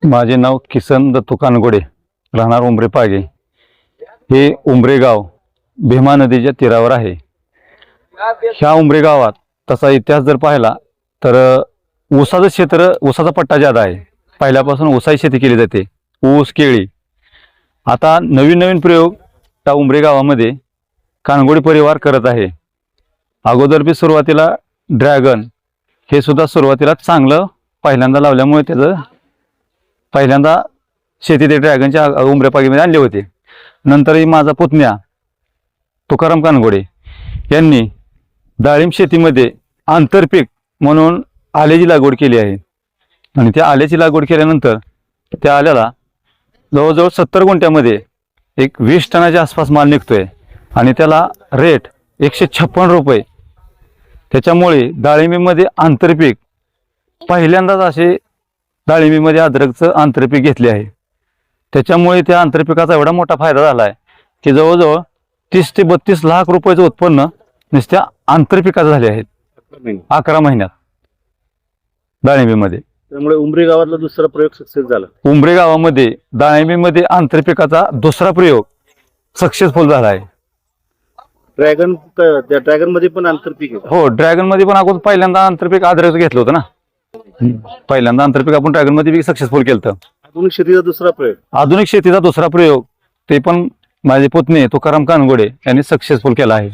माझे नाव किसन दत्तू कानगोडे, राहणार उंबरे पागे। हे उंबरे गाव भीमा नदीच्या तीरावर आहे। ह्या उंबरे गावात तसा इतिहास जर पाहिला तर ऊसाचं क्षेत्र, ऊसाचा पट्टा ज्यादा आहे। पहिल्यापासून ऊसाची शेती केली जाते, ऊस, केळी। आता नवीन नवीन प्रयोग त्या उंबरे गावामध्ये कानगोडे परिवार करत आहे। अगोदर बी सुरुवातीला ड्रॅगन हे सुद्धा सुरुवातीला चांगलं पहिल्यांदा लावल्यामुळे त्याचं पहिल्यांदा शेती ते ड्रॅगनच्या उंबरे पागीमध्ये आणले होते। नंतरही माझा पुतण्या तुकाराम कानगोडे यांनी डाळिंब शेतीमध्ये आंतरपीक म्हणून आल्याची लागवड केली आहे। आणि त्या आल्याची लागवड केल्यानंतर त्या आल्याला जवळजवळ 70 गुंठ्यामध्ये एक 20 टनाच्या आसपास माल निघतोय आणि त्याला रेट 156 रुपये। त्याच्यामुळे डाळिंबीमध्ये आंतरपीक पहिल्यांदाच असे डाळिंबीमध्ये अद्रकचं आंतरपीक घेतले आहे। त्याच्यामुळे त्या आंतरपिकाचा एवढा मोठा फायदा झाला आहे की जवळजवळ 30 ते 32 लाख रुपयाचं उत्पन्न नुसत्या आंतरपिकाचं झाले आहेत 11 महिन्यात डाळिंबीमध्ये। त्यामुळे उंबरे गावातला दुसरा प्रयोग सक्सेस झाला। उंबरे गावामध्ये डाळिंबीमध्ये आंतरपिकाचा दुसरा प्रयोग सक्सेसफुल झाला आहे। त्या ड्रॅगन मध्ये पण आंतरपीक आहे। हो, ड्रॅगन मध्ये पण अगोदर पहिल्यांदा आंतरपीक अद्रकचं घेतलं होतं ना। पहिल्यांदा आंतरपीक आपण ड्रॅगन मध्ये सक्सेसफुल केलं। आधुनिक शेतीचा दुसरा प्रयोग, आधुनिक शेतीचा दुसरा प्रयोग ते पण माझे पुतणे तुकाराम कानगोडे यांनी सक्सेसफुल केला आहे।